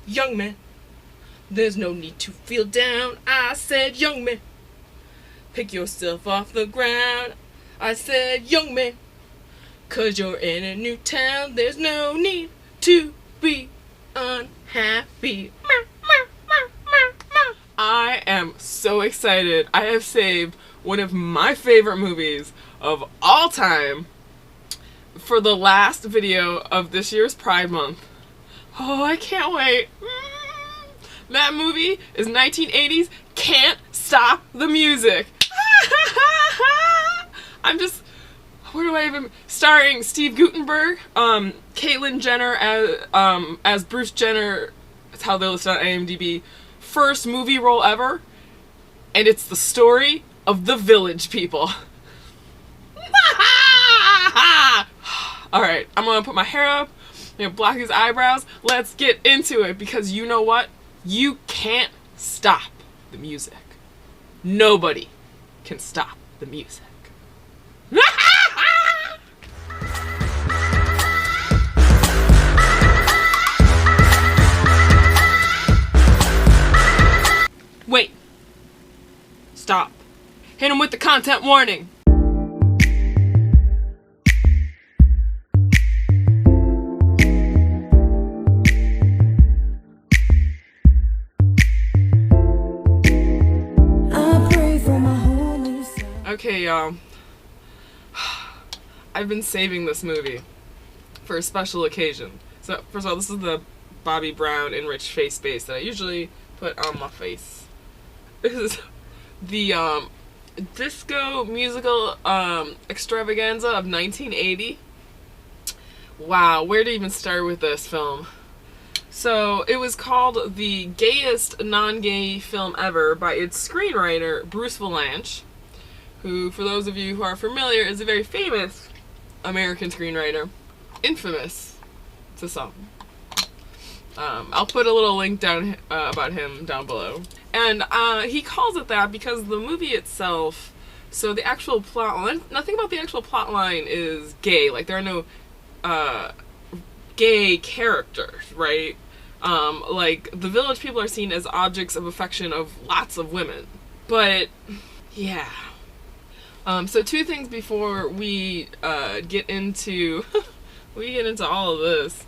young man, there's no need to feel down. I said, young man, pick yourself off the ground. I said, young man, 'cause you're in a new town. There's no need to be unhappy. I am so excited. I have saved one of my favorite movies of all time for the last video of this year's Pride Month. Oh, I can't wait. That movie is 1980s Can't Stop the Music. I'm just, where do I even, starring Steve Guttenberg, Caitlyn Jenner as Bruce Jenner. That's how they list on IMDb. First movie role ever, and it's the story of the Village People. Alright, I'm gonna put my hair up, I'm gonna block his eyebrows. Let's get into it, because you know what? You can't stop the music. Nobody can stop the music. Wait. Stop. Hit him with the content warning. Okay, y'all. I've been saving this movie for a special occasion. So, first of all, this is the Bobbi Brown Enriched Face Base that I usually put on my face. This is the disco musical extravaganza of 1980. Wow, where to even start with this film? So, it was called the gayest non-gay film ever by its screenwriter, Bruce Vilanch, who, for those of you who are familiar, is a very famous American screenwriter. Infamous to some. I'll put a little link down about him down below. And he calls it that because the movie itself, so the actual plot line, nothing about the actual plot line is gay. Like, there are no gay characters, right? Like, the Village People are seen as objects of affection of lots of women. But, yeah. So two things before we get into all of this.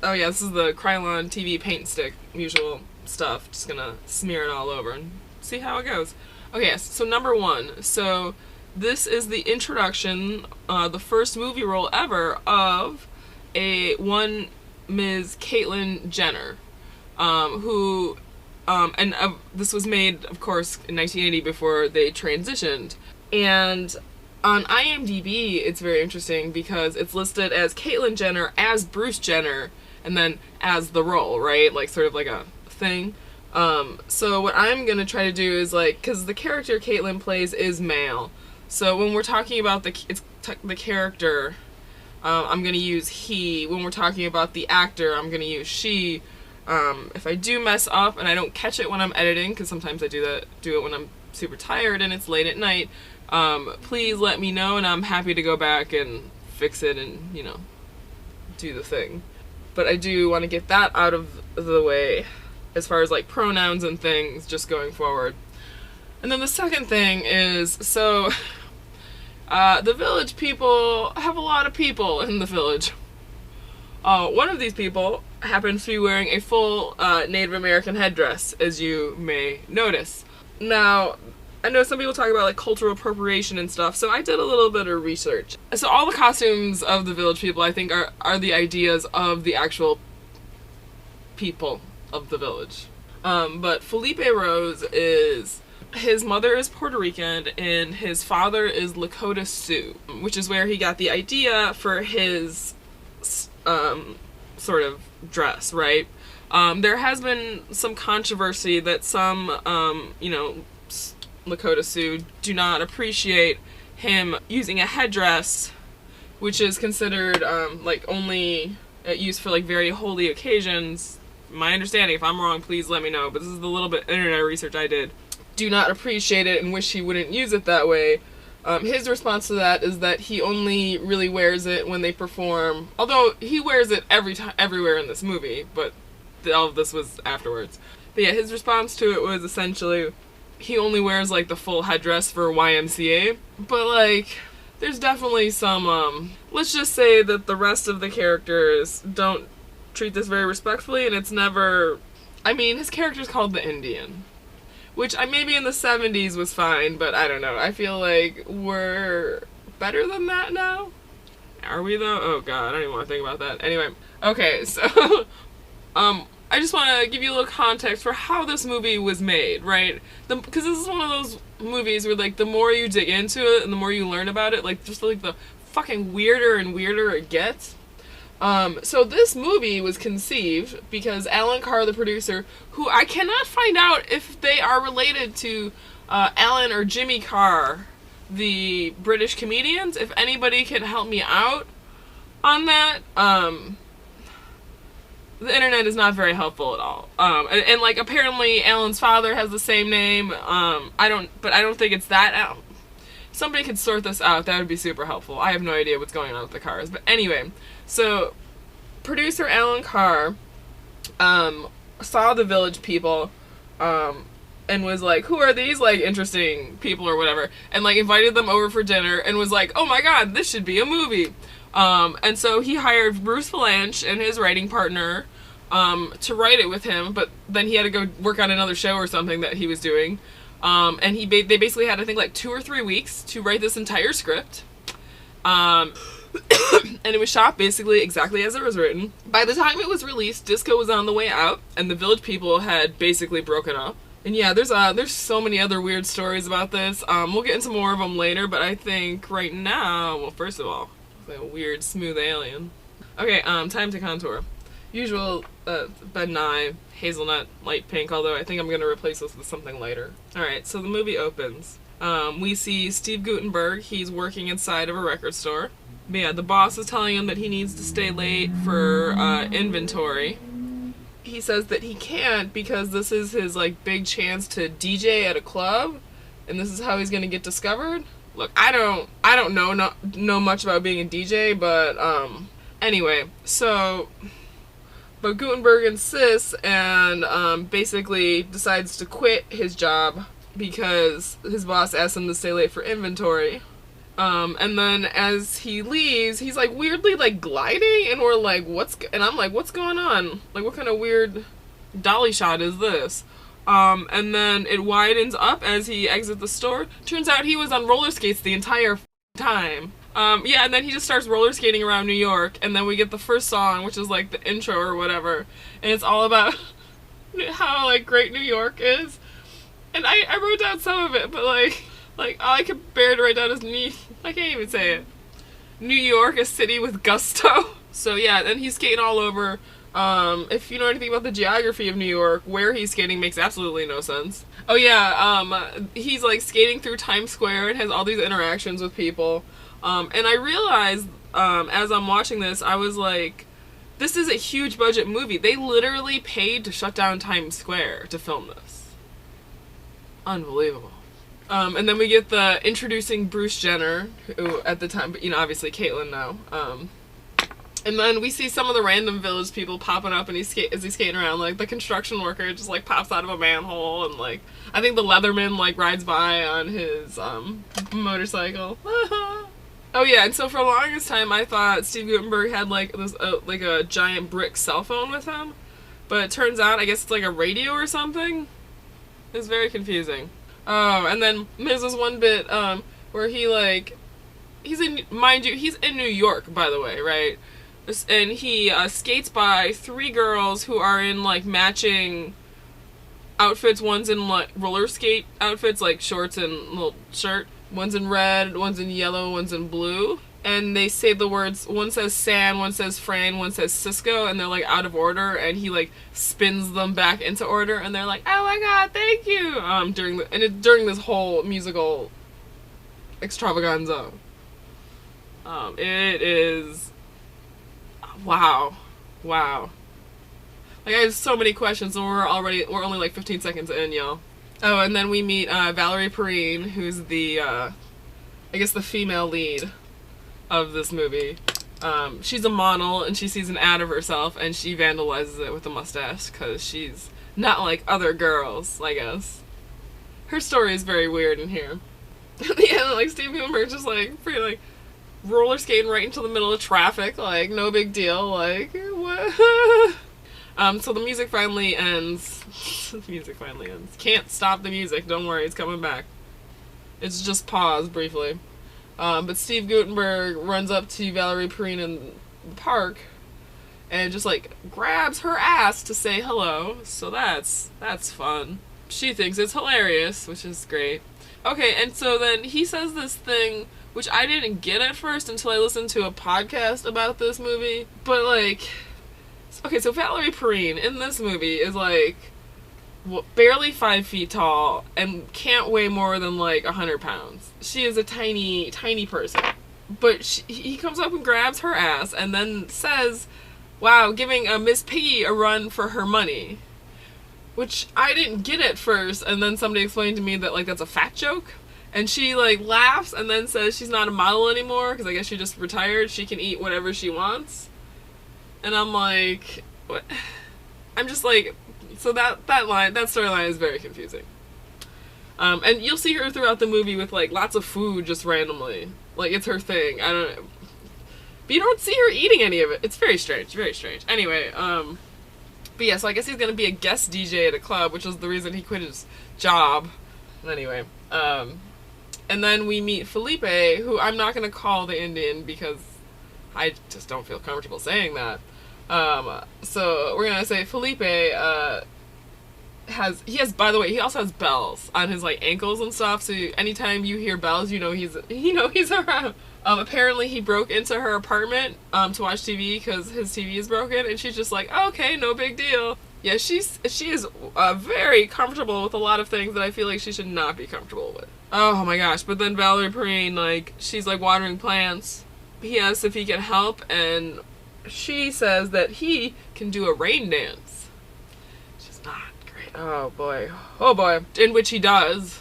Oh yeah, this is the Krylon TV paint stick, usual stuff. Just gonna smear it all over and see how it goes. Okay, so number one. So this is the introduction, the first movie role ever of one Ms. Caitlyn Jenner, who. This was made, of course, in 1980 before they transitioned. And on IMDb, it's very interesting because it's listed as Caitlyn Jenner as Bruce Jenner, and then as the role, right? Like, sort of like a thing. So what I'm gonna try to do is, like, because the character Caitlyn plays is male. So when we're talking about the character, I'm gonna use he. When we're talking about the actor, I'm gonna use she. If I do mess up and I don't catch it when I'm editing, because sometimes I do it when I'm super tired and it's late at night, please let me know, and I'm happy to go back and fix it and, you know, do the thing. But I do want to get that out of the way as far as, like, pronouns and things just going forward. And then the second thing is, so, the Village People have a lot of people in the village. One of these people happens to be wearing a full Native American headdress, as you may notice. Now, I know some people talk about, like, cultural appropriation and stuff, so I did a little bit of research. So all the costumes of the Village People, I think, are the ideas of the actual people of the village. But Felipe Rose his mother is Puerto Rican, and his father is Lakota Sioux, which is where he got the idea for his sort of dress, right? There has been some controversy that some, Lakota Sioux do not appreciate him using a headdress, which is considered, like, only used for, like, very holy occasions. My understanding, if I'm wrong, please let me know, but this is the little bit internet research I did. Do not appreciate it and wish he wouldn't use it that way. His response to that is that he only really wears it when they perform, although he wears it everywhere in this movie, but all of this was afterwards. But yeah, his response to it was essentially he only wears like the full headdress for YMCA, but like there's definitely some let's just say that the rest of the characters don't treat this very respectfully, and it's never, I mean, his character's called the Indian, which maybe in the 70s was fine, but I don't know. I feel like we're better than that now. Are we though? Oh god, I don't even want to think about that. Anyway, okay, so I just want to give you a little context for how this movie was made, right? Because this is one of those movies where like the more you dig into it and the more you learn about it, like just like the fucking weirder and weirder it gets. So this movie was conceived because Alan Carr, the producer, who I cannot find out if they are related to Alan or Jimmy Carr, the British comedians. If anybody can help me out on that, the internet is not very helpful at all. And like apparently Alan's father has the same name. I don't think it's that. Somebody could sort this out. That would be super helpful. I have no idea what's going on with the Carrs. But anyway, so producer Alan Carr saw the Village People and was like, who are these like interesting people or whatever, and like invited them over for dinner and was like, oh my god, this should be a movie. And so he hired Bruce Vilanch and his writing partner to write it with him, but then he had to go work on another show or something that he was doing. And they basically had, I think, like 2 or 3 weeks to write this entire script. And it was shot basically exactly as it was written. By the time it was released, disco was on the way out, and the Village People had basically broken up. And yeah, there's so many other weird stories about this. We'll get into more of them later, but I think right now, well, first of all, it's like a weird, smooth alien. Okay, time to contour. Usual Ben Nye hazelnut light pink, although I think I'm going to replace this with something lighter. Alright, so the movie opens. We see Steve Guttenberg. He's working inside of a record store. But yeah, the boss is telling him that he needs to stay late for inventory. He says that he can't because this is his like big chance to DJ at a club, and this is how he's gonna get discovered. Look, I don't know much about being a DJ, but anyway, so but Guttenberg insists and basically decides to quit his job because his boss asked him to stay late for inventory. And then as he leaves, he's like weirdly like gliding, and we're like, and I'm like, what's going on? Like, what kind of weird dolly shot is this? And then it widens up as he exits the store. Turns out he was on roller skates the entire time. Yeah, and then he just starts roller skating around New York, and then we get the first song, which is like the intro or whatever, and it's all about how like great New York is. And I wrote down some of it, but like all I could bear to write down is I can't even say it. New York, a city with gusto. So yeah, and he's skating all over. If you know anything about the geography of New York, where he's skating makes absolutely no sense. Oh yeah, he's like skating through Times Square and has all these interactions with people. And I realized, as I'm watching this, I was like, this is a huge budget movie. They literally paid to shut down Times Square to film this. Unbelievable. And then we get the introducing Bruce Jenner, who at the time, but you know, obviously Caitlyn now. And then we see some of the random Village People popping up, and he's skating around. Like the construction worker just like pops out of a manhole, and like I think the Leatherman like rides by on his motorcycle. Oh yeah, and so for the longest time I thought Steve Guttenberg had like this like a giant brick cell phone with him, but it turns out I guess it's like a radio or something. It's very confusing. Oh, and then there's this one bit where he's in New York, by the way, right? And he skates by 3 girls who are in like matching outfits. One's in like roller skate outfits, like shorts and little shirt. One's in red, one's in yellow, one's in blue. And they say the words, one says San, one says Fran, one says Cisco, and they're like out of order, and he like spins them back into order, and they're like, oh my god, thank you, during this whole musical extravaganza. It is, wow. Like I have so many questions, and we're only like 15 seconds in, y'all. Oh, and then we meet Valerie Perrine, who's the I guess, the female lead of this movie. She's a model, and she sees an ad of herself, and she vandalizes it with a mustache, because she's not like other girls, I guess. Her story is very weird in here. At the end, like, Steve Gutenberg just, like, pretty, like, roller skating right into the middle of traffic, like, no big deal, like, what? So the music finally ends. The music finally ends. Can't stop the music, don't worry, it's coming back. It's just paused briefly. But Steve Gutenberg runs up to Valerie Perrine in the park and just, like, grabs her ass to say hello. So that's fun. She thinks it's hilarious, which is great. Okay, and so then he says this thing, which I didn't get at first until I listened to a podcast about this movie. But, like, okay, so Valerie Perrine in this movie is, like, barely 5 feet tall and can't weigh more than, like, 100 pounds. She is a tiny, tiny person. But he comes up and grabs her ass and then says, wow, giving Miss Piggy a run for her money. Which I didn't get at first, and then somebody explained to me that, like, that's a fat joke. And she, like, laughs and then says she's not a model anymore, because I guess she just retired. She can eat whatever she wants. And I'm like, what? I'm just like, so that storyline is very confusing. And you'll see her throughout the movie with, like, lots of food just randomly. Like, it's her thing. I don't know. But you don't see her eating any of it. It's very strange, very strange. Anyway, but yeah, so I guess he's gonna be a guest DJ at a club, which is the reason he quit his job. Anyway, and then we meet Felipe, who I'm not gonna call the Indian because I just don't feel comfortable saying that. So we're gonna say Felipe, by the way, he also has bells on his, like, ankles and stuff, so anytime you hear bells, you know he's around. Apparently he broke into her apartment, to watch TV because his TV is broken, and she's just like, oh, okay, no big deal. Yeah, she is very comfortable with a lot of things that I feel like she should not be comfortable with. Oh my gosh, but then Valerie Perrine, like, she's, like, watering plants. He asks if he can help, and she says that he can do a rain dance. She's not great. Oh boy. Oh boy. In which he does.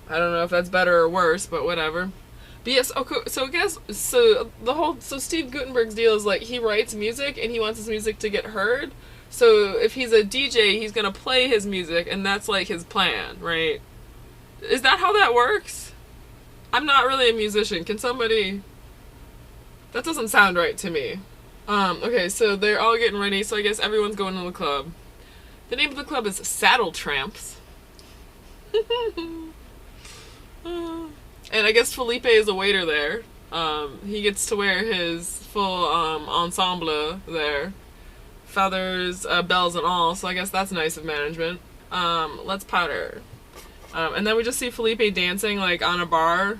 I don't know if that's better or worse, but whatever. But yes, okay, so I guess, so Steve Gutenberg's deal is, like, he writes music and he wants his music to get heard. So if he's a DJ, he's gonna play his music, and that's, like, his plan, right? Is that how that works? I'm not really a musician. Can somebody... That doesn't sound right to me. Okay, so they're all getting ready, so I guess everyone's going to the club. The name of the club is Saddle Tramps. And I guess Felipe is a waiter there. He gets to wear his full ensemble there. Feathers, bells and all, so I guess that's nice of management. Let's powder. And then we just see Felipe dancing, like, on a bar.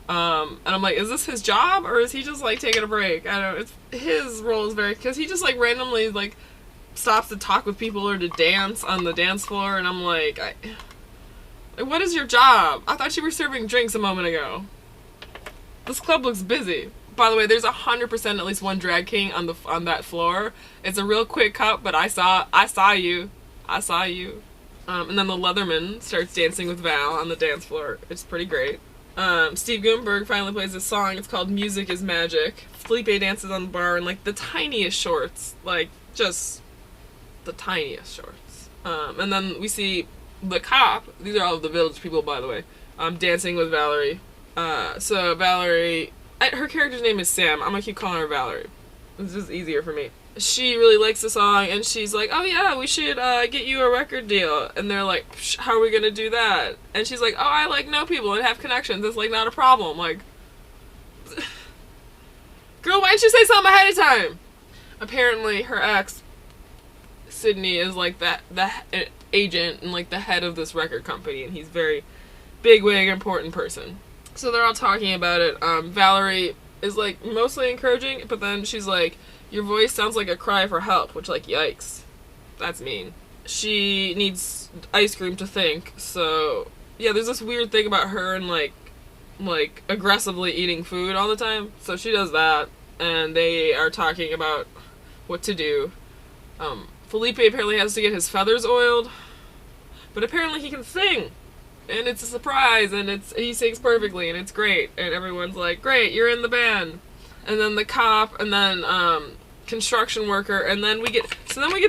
And I'm like, is this his job, or is he just, like, taking a break? I don't know. His role is very... Because he just, like, randomly, like, stops to talk with people or to dance on the dance floor, and I'm like, what is your job? I thought you were serving drinks a moment ago. This club looks busy. By the way, there's 100% at least one drag king on that floor. It's a real quick cut, but I saw you. I saw you. And then the Leatherman starts dancing with Val on the dance floor. It's pretty great. Steve Gutenberg finally plays a song. It's called Music is Magic. Felipe dances on the bar in, like, the tiniest shorts. Like, just the tiniest shorts. And then we see the cop. These are all of the village people, by the way. Dancing with Valerie. So Valerie... her character's name is Sam. I'm gonna keep calling her Valerie. It's just easier for me. She really likes the song, and she's like, oh yeah, we should get you a record deal. And they're like, how are we gonna do that? And she's like, oh, I, like, know people and have connections. It's, like, not a problem. Like, girl, why didn't you say something ahead of time? Apparently her ex, Sydney, is, like, the agent and, like, the head of this record company, and he's very bigwig, important person. So they're all talking about it. Valerie is, like, mostly encouraging, but then she's like, your voice sounds like a cry for help, which, like, yikes. That's mean. She needs ice cream to think, so... Yeah, there's this weird thing about her and, like, aggressively eating food all the time. So she does that, and they are talking about what to do. Felipe apparently has to get his feathers oiled, but apparently he can sing. and it's a surprise, and he sings perfectly, and it's great, and everyone's like, great, you're in the band. And then the cop, and then construction worker, and then we get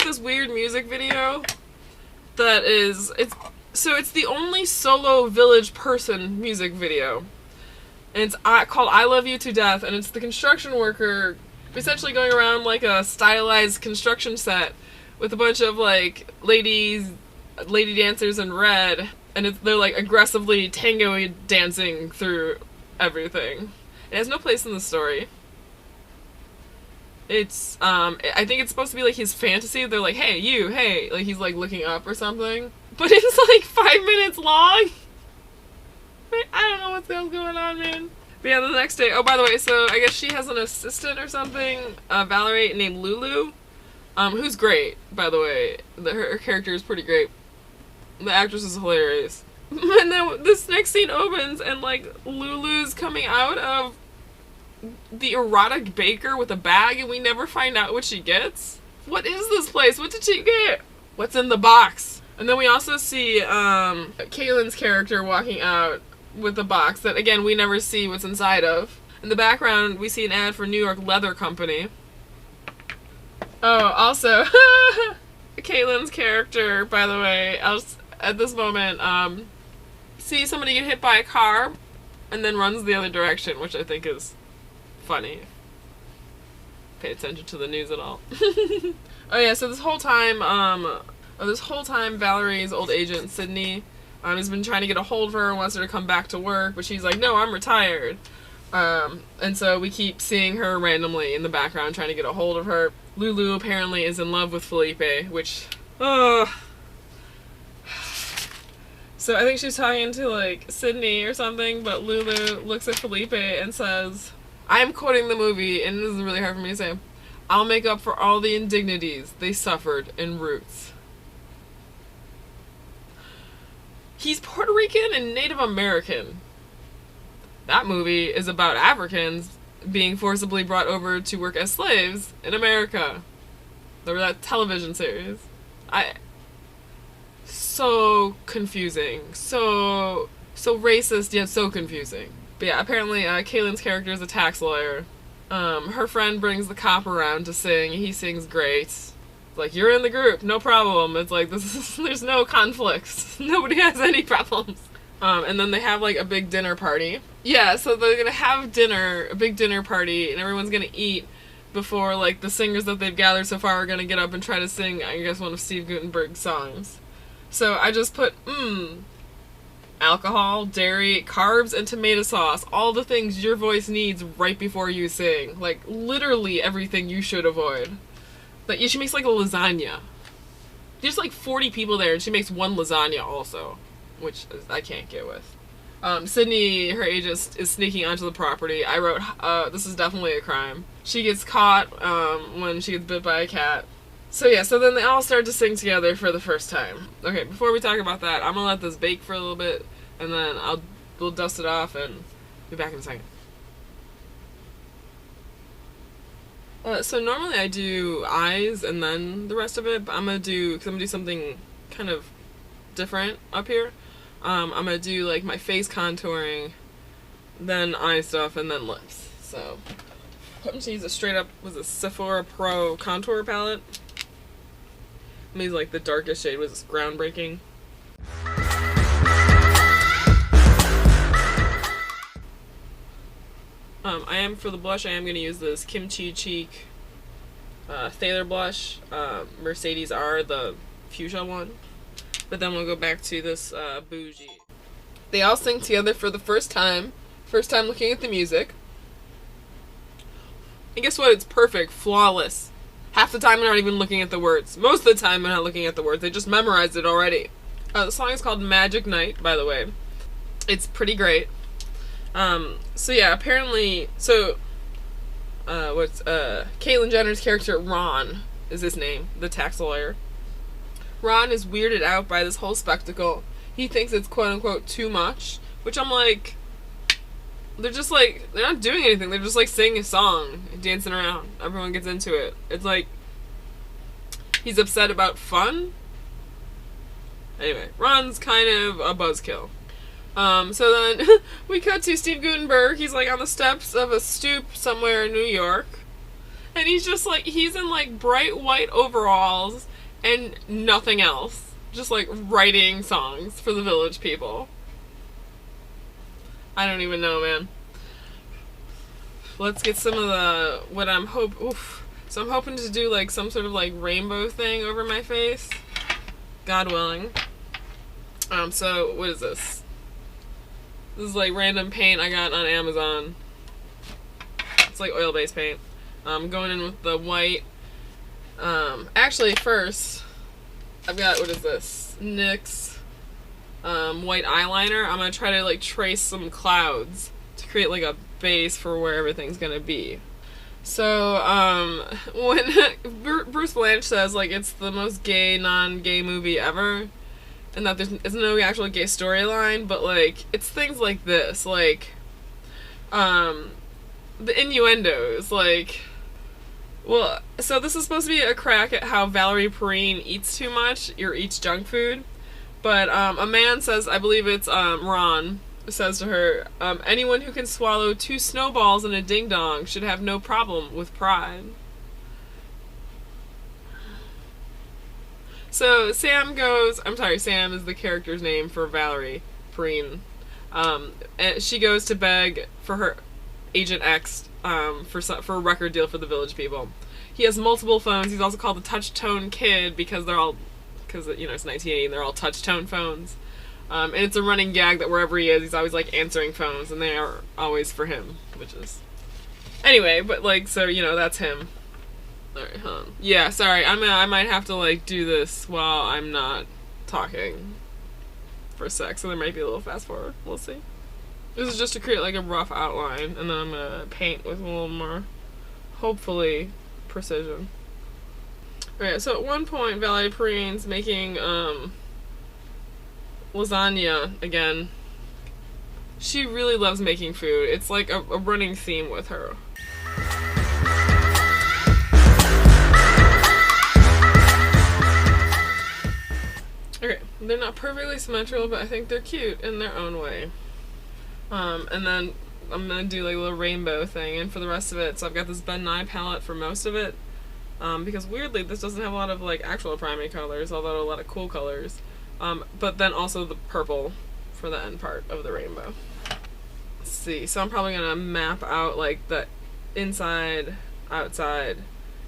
this weird music video that is it's the only solo Village Person music video, and it's called I Love You to Death, and it's the construction worker essentially going around like a stylized construction set with a bunch of like lady dancers in red, and they're like aggressively tango dancing through everything. It has no place in the story. It's I think it's supposed to be like his fantasy. They're like, hey, you, hey, like he's like looking up or something. But it's like 5 minutes long. I don't know what's going on, man. But yeah, the next day, oh, by the way, so I guess she has an assistant or something, Valerie, named Lulu, who's great, by the way. Her character is pretty great. The actress is hilarious. And then this next scene opens, and like Lulu's coming out of the erotic baker with a bag, and we never find out what she gets. What is this place? What did she get? What's in the box? And then we also see Kaylin's character walking out with a box that, again, we never see what's inside of. In the background, we see an ad for New York Leather Company. Oh, also, Kaylin's character, by the way, at this moment, sees somebody get hit by a car and then runs the other direction, which I think is funny. Pay attention to the news at all. Oh yeah, so this whole time, Valerie's old agent, Sydney, has been trying to get a hold of her and wants her to come back to work, but she's like, no, I'm retired. And so we keep seeing her randomly in the background trying to get a hold of her. Lulu apparently is in love with Felipe, which, so I think she's talking to like Sydney or something, but Lulu looks at Felipe and says, I'm quoting the movie, and this is really hard for me to say, I'll make up for all the indignities they suffered in Roots. He's Puerto Rican and Native American. That movie is about Africans being forcibly brought over to work as slaves in America. Remember that television series? So confusing. So racist, yet so confusing. But yeah, apparently Kaylin's character is a tax lawyer. Her friend brings the cop around to sing. He sings great. It's like, you're in the group, no problem. It's like, there's no conflicts. Nobody has any problems. And then they have like a big dinner party. Yeah, so they're gonna have a big dinner party, and everyone's gonna eat before like the singers that they've gathered so far are gonna get up and try to sing, I guess, one of Steve Guttenberg's songs. So I just put, alcohol, dairy, carbs, and tomato sauce. All the things your voice needs right before you sing. Like, literally everything you should avoid. Like, she makes like a lasagna. There's like 40 people there, and she makes one lasagna also, which I can't get with. Sydney, her agent, is sneaking onto the property. I wrote, this is definitely a crime. She gets caught when she gets bit by a cat. So yeah, so then they all start to sing together for the first time. Okay, before we talk about that, I'm gonna let this bake for a little bit, and then we'll dust it off and be back in a second. So normally I do eyes and then the rest of it, but I'm gonna do something kind of different up here. I'm gonna do like my face contouring, then eye stuff, and then lips. So I'm just use a straight up Sephora Pro contour palette. Maybe like the darkest shade was groundbreaking. For the blush, I am going to use this Kimchi Cheek Thaler blush, Mercedes R, the fuchsia one. But then we'll go back to this Bougie. They all sing together for the first time looking at the music. And guess what? It's perfect, flawless. Half the time they're not even looking at the words. Most of the time they're not looking at the words. They just memorized it already. The song is called Magic Night, by the way. It's pretty great. So yeah, apparently, Caitlyn Jenner's character, Ron, is his name, the tax lawyer. Ron is weirded out by this whole spectacle. He thinks it's quote-unquote too much, which I'm like, they're not doing anything. They're just like singing a song, dancing around. Everyone gets into it. It's like, he's upset about fun? Anyway, Ron's kind of a buzzkill. So then we cut to Steve Guttenberg. He's like on the steps of a stoop somewhere in New York. And he's just like, he's in like bright white overalls and nothing else. Just like writing songs for the village people. I don't even know, man. Let's get some of the, So I'm hoping to do like some sort of like rainbow thing over my face. God willing. So what is this? This is like random paint I got on Amazon. It's like oil-based paint. I'm going in with the white. Actually, first, I've got, what is this? NYX white eyeliner. I'm going to try to like trace some clouds to create like a base for where everything's going to be. So, when Bruce Blanche says like it's the most gay, non-gay movie ever, and that there's no actual gay storyline, but like, it's things like this, like, the innuendos, like, well, so this is supposed to be a crack at how Valerie Perrine eats too much, or eats junk food, but, a man says, I believe it's, Ron, says to her, anyone who can swallow 2 snowballs and a ding-dong should have no problem with pride. So Sam is the character's name for Valerie Perrine. And she goes to beg for her Agent X for a record deal for the village people. He has multiple phones. He's also called the Touch Tone Kid because it's 1980 and they're all touch tone phones. And it's a running gag that wherever he is, he's always like answering phones, and they are always for him, which is anyway. But like, so that's him. Alright, hold on. Yeah, sorry. I might have to like do this while I'm not talking for a sec, so there might be a little fast forward. We'll see. This is just to create like a rough outline, and then I'm gonna paint with a little more, hopefully, precision. Alright, so at one point, Valerie Perrine's making lasagna again. She really loves making food. It's like a running theme with her. Okay, they're not perfectly symmetrical, but I think they're cute in their own way. And then I'm gonna do like a little rainbow thing, and for the rest of it, so I've got this Ben Nye palette for most of it, because weirdly this doesn't have a lot of like actual primary colors, although a lot of cool colors. But then also the purple for the end part of the rainbow. Let's see, so I'm probably gonna map out like the inside, outside,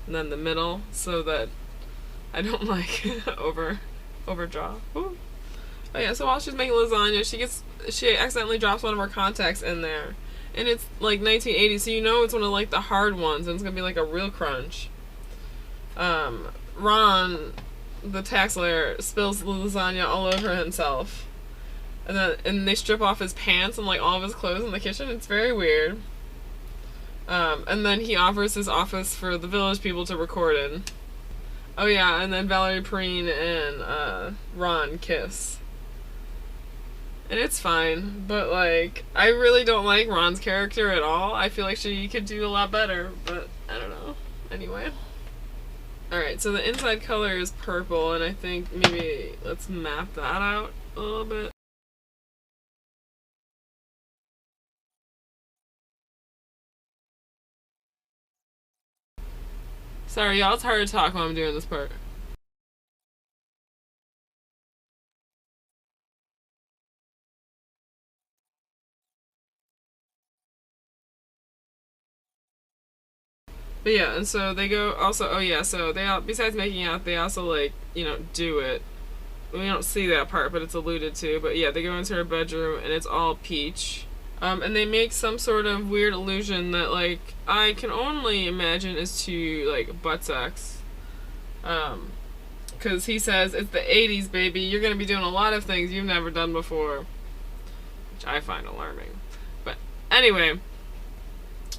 and then the middle, so that I don't like overdraw. Ooh. Oh yeah, so while she's making lasagna, she accidentally drops one of her contacts in there. And it's like 1980, so it's one of like the hard ones, and it's gonna be like a real crunch. Ron, the tax lawyer, spills the lasagna all over himself. And they strip off his pants and like all of his clothes in the kitchen. It's very weird. And then he offers his office for the village people to record in. Oh yeah, and then Valerie Perrine and Ron kiss. And it's fine, but like, I really don't like Ron's character at all. I feel like she could do a lot better, but I don't know. Anyway. Alright, so the inside color is purple, and I think maybe let's map that out a little bit. Sorry, y'all, it's hard to talk while I'm doing this part. But yeah, and so they go also, oh yeah, so they all, besides making out, they also like, do it. We don't see that part, but it's alluded to. But yeah, they go into her bedroom and it's all peach. And they make some sort of weird illusion that like, I can only imagine is to like butt sex. Cause he says, it's the 80s, baby, you're gonna be doing a lot of things you've never done before. Which I find alarming. But anyway.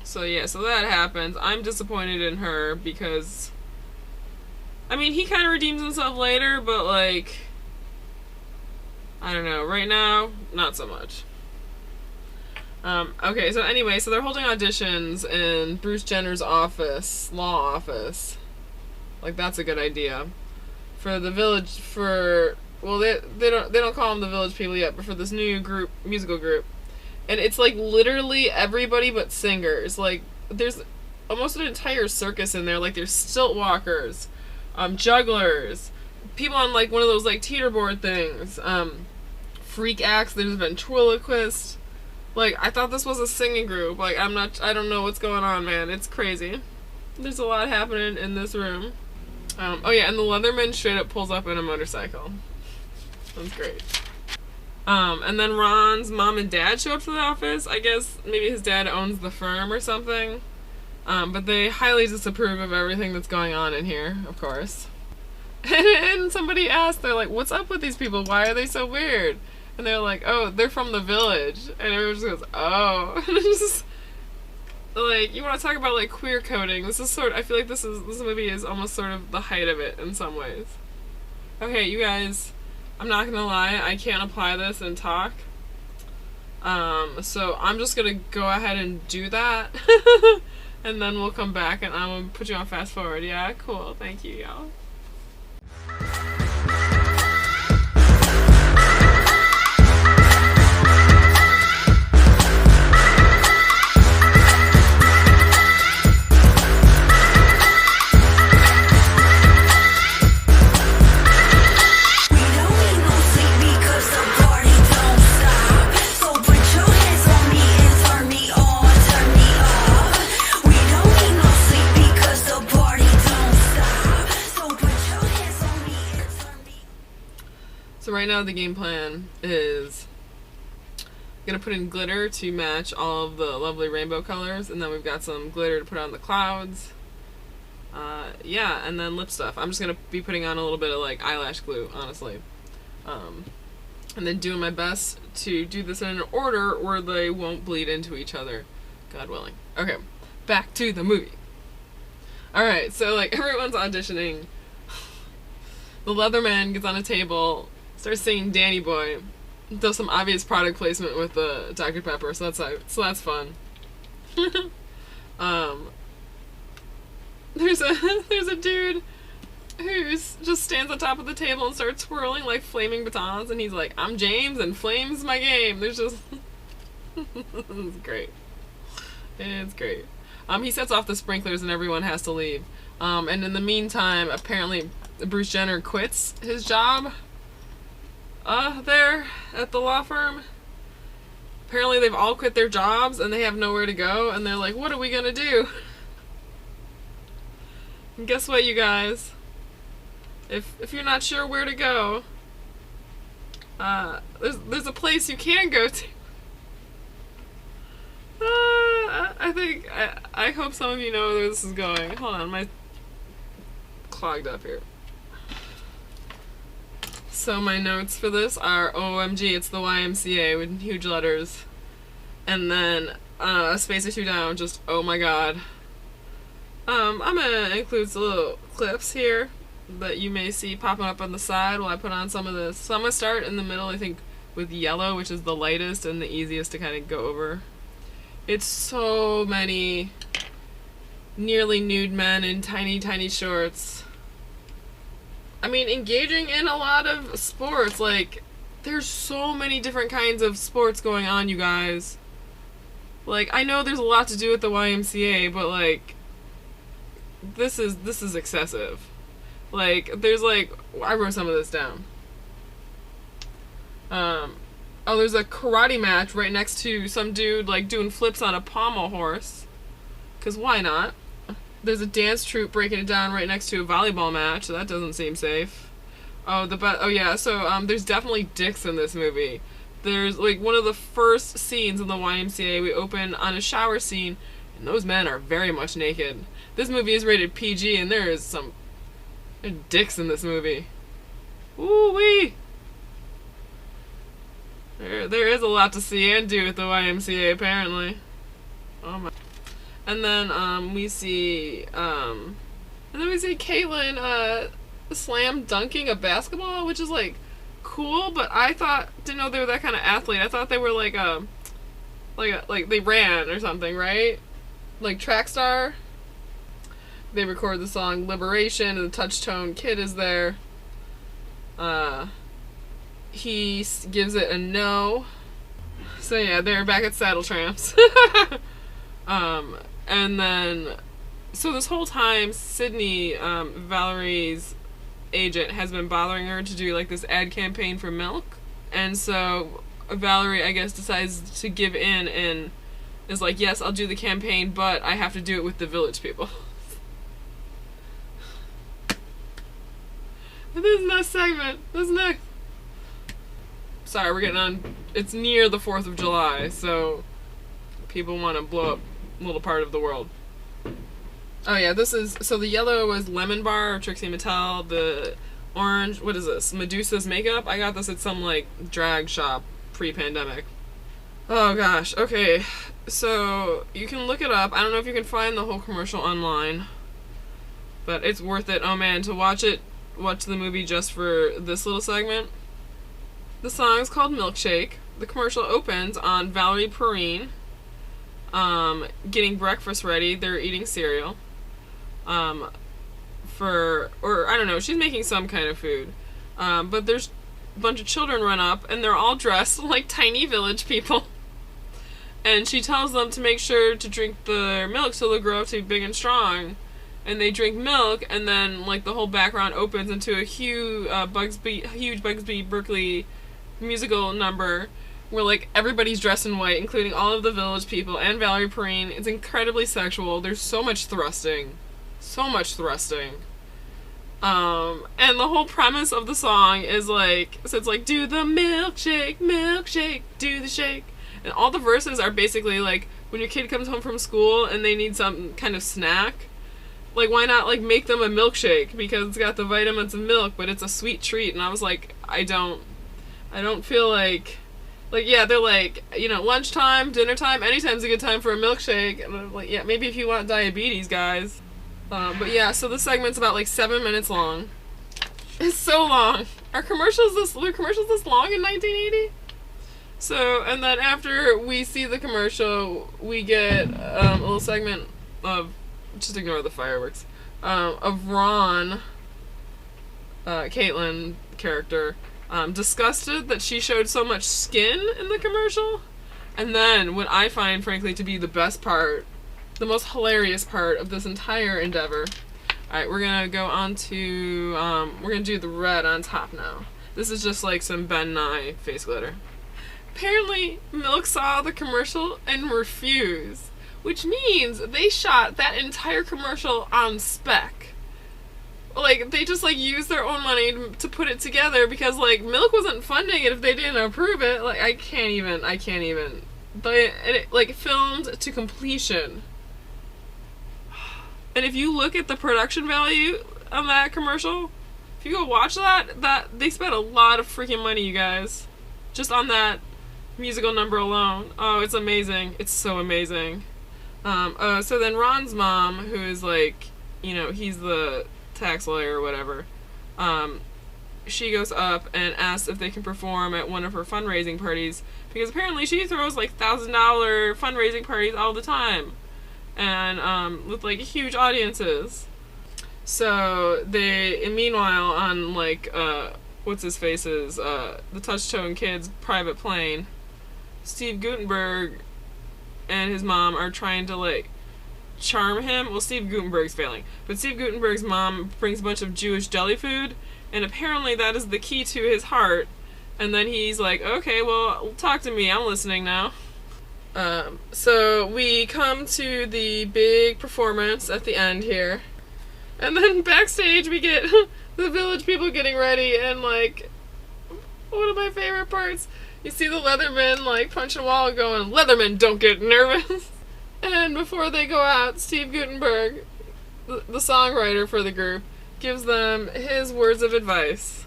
So yeah, so that happens. I'm disappointed in her because, I mean, he kind of redeems himself later, but like, I don't know. Right now, not so much. Okay, so anyway, so they're holding auditions in Bruce Jenner's office, law office. Like, that's a good idea. For the village, for well, they don't call them the Village People yet, but for this new musical group, and it's like literally everybody but singers. Like there's almost an entire circus in there. Like there's stilt walkers, jugglers, people on like one of those like teeterboard things, freak acts. There's ventriloquists. Like I thought this was a singing group. Like I don't know what's going on, man. It's crazy. There's a lot happening in this room. Oh yeah, and the Leatherman straight up pulls up in a motorcycle. That's great. And then Ron's mom and dad show up to the office. I guess maybe his dad owns the firm or something. But they highly disapprove of everything that's going on in here, of course. And somebody asked, they're like, what's up with these people? Why are they so weird? And they're like, oh, they're from the village. And everyone just goes, oh. And it's just, like, you want to talk about, like, queer coding. This is I feel like this movie is almost sort of the height of it in some ways. Okay, you guys, I'm not gonna lie, I can't apply this and talk. So I'm just gonna go ahead and do that. And then we'll come back and I'm gonna put you on fast forward. Yeah, cool. Thank you, y'all. So right now the game plan is I'm gonna put in glitter to match all of the lovely rainbow colors, and then we've got some glitter to put on the clouds. Yeah, and then lip stuff. I'm just gonna be putting on a little bit of like eyelash glue, honestly. And then doing my best to do this in an order where they won't bleed into each other, God willing. Okay, back to the movie. Alright, so like everyone's auditioning. The Leatherman gets on a table, starts singing Danny Boy, does some obvious product placement with the Dr. Pepper, so that's fun. There's a dude who just stands on top of the table and starts twirling like flaming batons, and he's like, I'm James and flame's my game. There's just it's great. It's great. He sets off the sprinklers and everyone has to leave. And in the meantime, apparently Bruce Jenner quits his job there at the law firm. Apparently they've all quit their jobs and they have nowhere to go, and they're like, what are we gonna do? And guess what, you guys? If you're not sure where to go, there's a place you can go to. I hope some of you know where this is going. Hold on, my clogged up here. So my notes for this are OMG, it's the YMCA with huge letters. And then a space or two down, just oh my god. I'm gonna include some little clips here that you may see popping up on the side while I put on some of this. So I'm gonna start in the middle, I think, with yellow, which is the lightest and the easiest to kind of go over. It's so many nearly nude men in tiny, tiny shorts. I mean, engaging in a lot of sports. Like, there's so many different kinds of sports going on, you guys. Like, I know there's a lot to do with the YMCA, but, like, this is excessive. Like, there's, like, I wrote some of this down. Oh, there's a karate match right next to some dude, like, doing flips on a pommel horse. 'Cause why not? There's a dance troupe breaking it down right next to a volleyball match, so that doesn't seem safe. Oh yeah, so there's definitely dicks in this movie. There's like one of the first scenes in the YMCA, we open on a shower scene, and those men are very much naked. This movie is rated PG, and there are dicks in this movie. Ooh wee! There is a lot to see and do at the YMCA, apparently. Oh my. And then we see Caitlyn slam dunking a basketball, which is like cool, but I didn't know they were that kind of athlete. I thought they were like they ran or something, right? Like track star. They record the song Liberation, and the Touch Tone Kid is there. gives it a no. So yeah, they're back at Saddle Tramps. And then, so this whole time, Sydney, Valerie's agent, has been bothering her to do like this ad campaign for milk. And so Valerie, I guess, decides to give in and is like, yes, I'll do the campaign, but I have to do it with the village people. This next segment, sorry, we're getting on, it's near the 4th of July, so people want to blow up a little part of the world. Oh yeah, so the yellow was Lemon Bar, Trixie Mattel, the orange, what is this, Medusa's makeup? I got this at some, like, drag shop pre-pandemic. Oh gosh, okay, so you can look it up. I don't know if you can find the whole commercial online, but it's worth it. Oh man, to watch the movie just for this little segment. The song is called Milkshake. The commercial opens on Valerie Perrine getting breakfast ready. They're eating cereal. Or I don't know, she's making some kind of food. But there's a bunch of children run up, and they're all dressed like tiny village people. And she tells them to make sure to drink their milk so they'll grow up to be big and strong. And they drink milk, and then like the whole background opens into a huge Bugs Bunny Berkeley musical number where like everybody's dressed in white, including all of the village people and Valerie Perrine. It's incredibly sexual. There's so much thrusting. And the whole premise of the song is like, so it's like, do the milkshake, do the shake. And all the verses are basically like, when your kid comes home from school and they need some kind of snack, like, why not, like, make them a milkshake? Because it's got the vitamins of milk, but it's a sweet treat. And I was like, I don't feel like, yeah, they're like, you know, lunchtime, dinner time, anytime's a good time for a milkshake. And I'm like, yeah, maybe if you want diabetes, guys. But yeah, so this segment's about, like, 7 minutes long. It's so long. Were commercials this long in 1980? So, and then after we see the commercial, we get a little segment of, just ignore the fireworks, of Ron, Caitlin character, disgusted that she showed so much skin in the commercial. And then what I find, frankly, to be the best part, the most hilarious part of this entire endeavor. Alright, we're gonna go on to, we're gonna do the red on top now. This is just like some Ben Nye face glitter. Apparently, Milk saw the commercial and refused, which means they shot that entire commercial on spec. Like, they just, like, used their own money to put it together because, like, Milk wasn't funding it if they didn't approve it. Like, I can't even. But it, like, filmed to completion. And if you look at the production value on that commercial, if you go watch that they spent a lot of freaking money, you guys. Just on that musical number alone. Oh, it's amazing. It's so amazing. So then Ron's mom, who is like, you know, he's the tax lawyer or whatever, she goes up and asks if they can perform at one of her fundraising parties, because apparently she throws like $1,000 fundraising parties all the time, and with like huge audiences. So they, and meanwhile, on like what's his face's the Touch-Tone Kids private plane, Steve Guttenberg and his mom are trying to like charm him. Well, Steve Guttenberg's failing, but Steve Guttenberg's mom brings a bunch of Jewish deli food, and apparently that is the key to his heart. And then he's like, okay, well, talk to me, I'm listening now. So we come to the big performance at the end here, and then backstage we get the village people getting ready, and like, one of my favorite parts, you see the Leatherman like punching a wall and going, Leatherman, don't get nervous. And before they go out, Steve Guttenberg, the songwriter for the group, gives them his words of advice.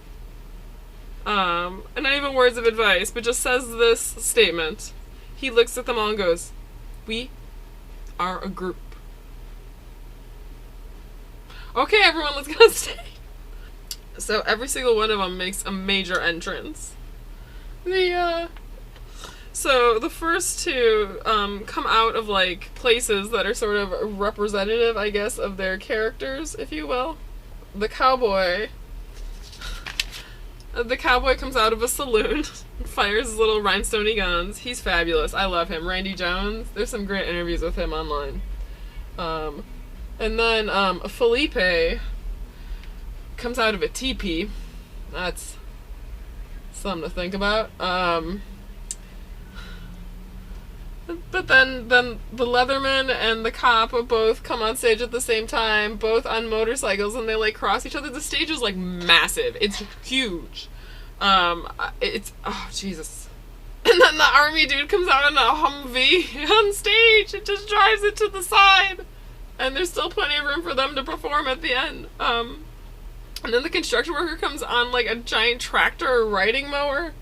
And not even words of advice, but just says this statement. He looks at them all and goes, we are a group. Okay, everyone, let's go on stage. So every single one of them makes a major entrance. So the first two come out of like places that are sort of representative, I guess, of their characters, if you will. The cowboy, The cowboy comes out of a saloon, fires his little rhinestone guns. He's fabulous. I love him. Randy Jones. There's some great interviews with him online. And then Felipe comes out of a teepee. That's something to think about. But then the Leatherman and the cop both come on stage at the same time, both on motorcycles, and they like cross each other. The stage is like massive. It's huge. It's oh Jesus. And then the army dude comes out in a Humvee on stage. It just drives it to the side, and there's still plenty of room for them to perform at the end. And then the construction worker comes on like a giant tractor or riding mower.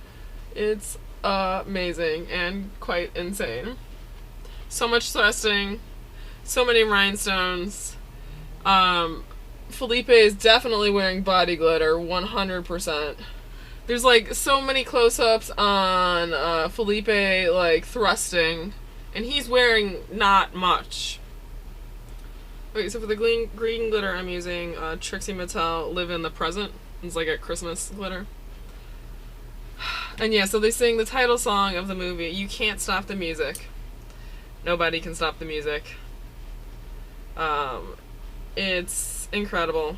It's amazing and quite insane. So much thrusting, so many rhinestones. Felipe is definitely wearing body glitter, 100%. There's like so many close-ups on Felipe like thrusting, and he's wearing not much. Okay, so for the green glitter, I'm using Trixie Mattel Live in the Present. It's like a Christmas glitter. And yeah, so they sing the title song of the movie, You Can't Stop the Music. Nobody can stop the music. It's incredible.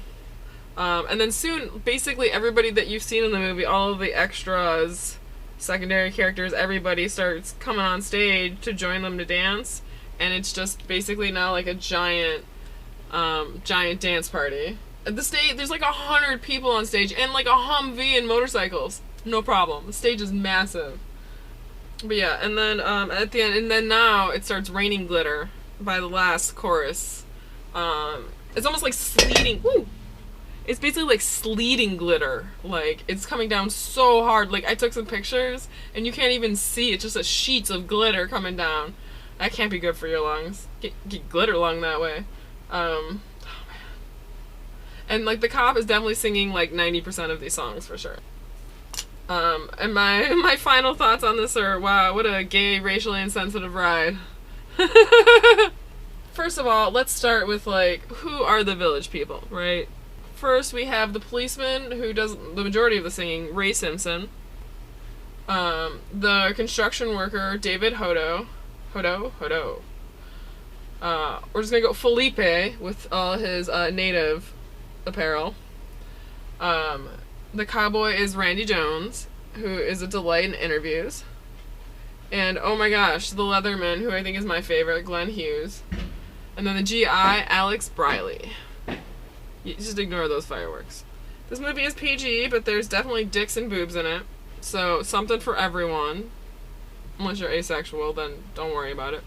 And then soon, basically everybody that you've seen in the movie, all of the extras, secondary characters, everybody starts coming on stage to join them to dance. And it's just basically now like a giant dance party. At the stage, there's like 100 people on stage and like a Humvee and motorcycles. No problem. The stage is massive. But yeah, and then at the end, and then now it starts raining glitter by the last chorus. It's almost like sleeting. Woo! It's basically like sleeting glitter. Like, it's coming down so hard. Like, I took some pictures, and you can't even see. It's just a sheets of glitter coming down. That can't be good for your lungs. Get glitter lung that way. Oh man. And like the cop is definitely singing like 90% of these songs for sure. And my final thoughts on this are, wow, what a gay, racially insensitive ride. First of all, let's start with, like, who are the village people, right? First, we have the policeman, who does the majority of the singing, Ray Simpson. The construction worker, David Hodo. We're just gonna go Felipe with all his native apparel. The cowboy is Randy Jones, who is a delight in interviews. And oh my gosh, the Leatherman, who I think is my favorite, Glenn Hughes. And then the GI, Alex Briley. You just ignore those fireworks. This movie is PG, but there's definitely dicks and boobs in it. So, something for everyone. Unless you're asexual, then don't worry about it.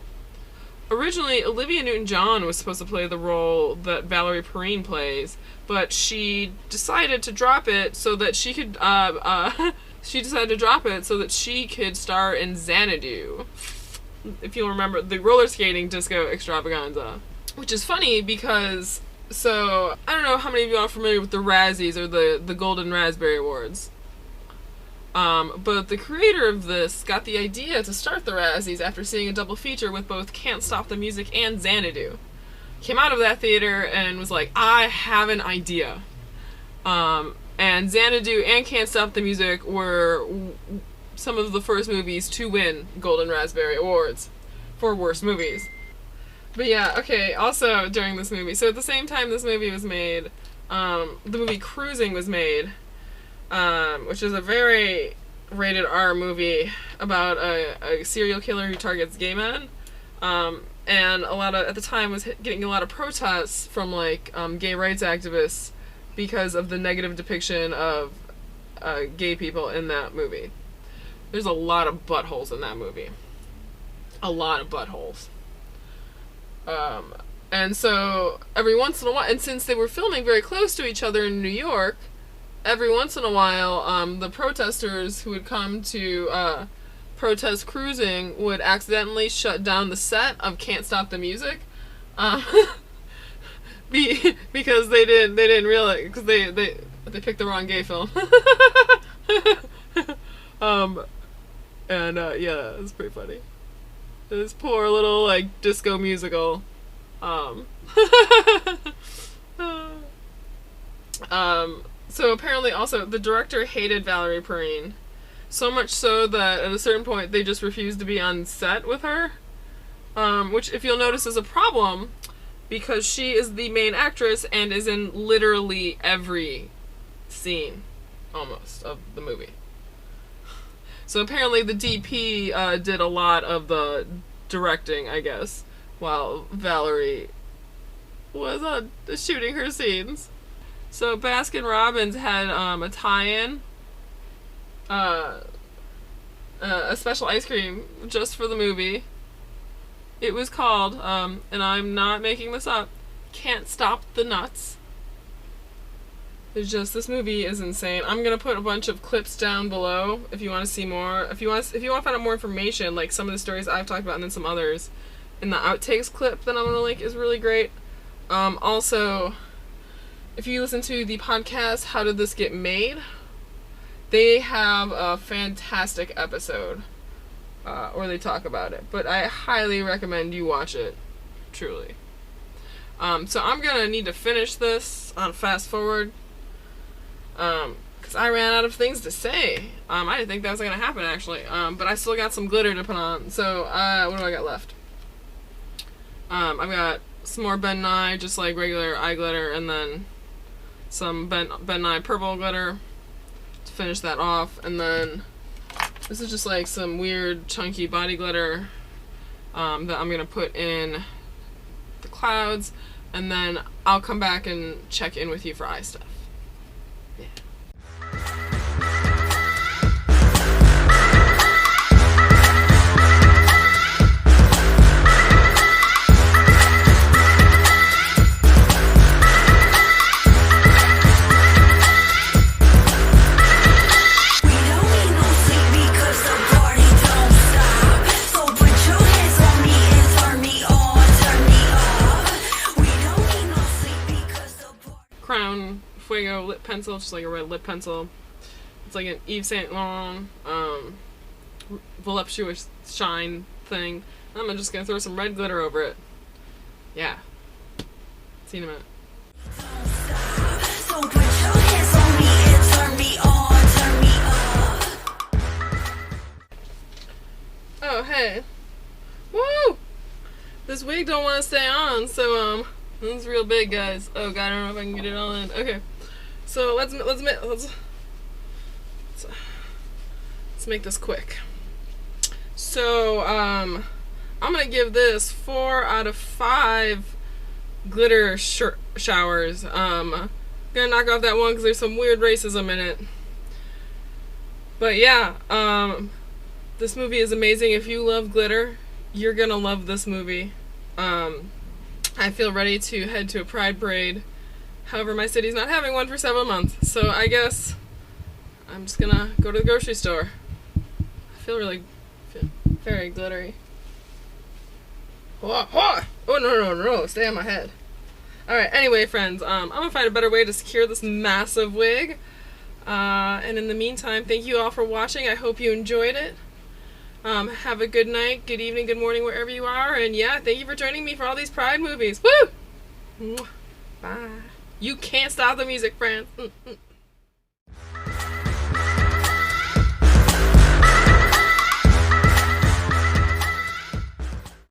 Originally, Olivia Newton-John was supposed to play the role that Valerie Perrine plays, but she decided to drop it so that she could, star in Xanadu. If you'll remember, the roller skating disco extravaganza. Which is funny because, so, I don't know how many of you are familiar with the Razzies, or the Golden Raspberry Awards. But the creator of this got the idea to start the Razzies after seeing a double feature with both Can't Stop the Music and Xanadu. Came out of that theater and was like, I have an idea. And Xanadu and Can't Stop the Music were some of the first movies to win Golden Raspberry Awards for worst movies. But yeah, okay, also during this movie, so at the same time this movie was made, the movie Cruising was made, which is a very rated R movie about a serial killer who targets gay men. And at the time was getting a lot of protests from like gay rights activists because of the negative depiction of gay people in that movie. There's a lot of buttholes in that movie. A lot of buttholes. And so every once in a while, and since they were filming very close to each other in New York, every once in a while, the protesters who would come to protest Cruising would accidentally shut down the set of Can't Stop the Music, because they didn't realize, because they picked the wrong gay film. Yeah, it's pretty funny. This poor little like disco musical. So apparently also the director hated Valerie Perrine. So much so that at a certain point they just refused to be on set with her. Which, if you'll notice, is a problem because she is the main actress and is in literally every scene, almost, of the movie. So apparently the DP did a lot of the directing, I guess, while Valerie was shooting her scenes. So Baskin Robbins had a tie-in, a special ice cream just for the movie. It was called, and I'm not making this up, Can't Stop the Nuts. It's just, this movie is insane. I'm gonna put a bunch of clips down below if you want to see more. If you want to find out more information, like some of the stories I've talked about and then some others, and the outtakes clip that I'm gonna link is really great. Also, if you listen to the podcast How Did This Get Made, they have a fantastic episode where they talk about it. But I highly recommend you watch it, truly. So I'm gonna need to finish this on fast forward. Because I ran out of things to say. I didn't think that was going to happen, actually. But I still got some glitter to put on. So, what do I got left? I've got some more Ben Nye, just like regular eye glitter, and then some Ben Nye purple glitter to finish that off. And then this is just like some weird chunky body glitter that I'm going to put in the clouds. And then I'll come back and check in with you for eye stuff. Crown Fuego lip pencil, just like a red lip pencil. It's like an Yves Saint Laurent voluptuous shine thing. I'm just gonna throw some red glitter over it. Yeah. See you in a minute. Oh hey. Woo! This wig don't want to stay on, so this is real big, guys. Oh god, I don't know if I can get it all in. Okay, so let's make this quick. So I'm gonna give this 4 out of 5 glitter showers. Gonna knock off that one because there's some weird racism in it. But yeah, this movie is amazing. If you love glitter, you're gonna love this movie. I feel ready to head to a pride parade. However, my city's not having one for several months, so I guess I'm just gonna go to the grocery store. I feel very glittery. Oh no, stay on my head. Alright, anyway, friends, I'm gonna find a better way to secure this massive wig. And in the meantime, thank you all for watching. I hope you enjoyed it. Have a good night, good evening, good morning, wherever you are. And yeah, thank you for joining me for all these Pride movies. Woo! Bye. You can't stop the music, friends.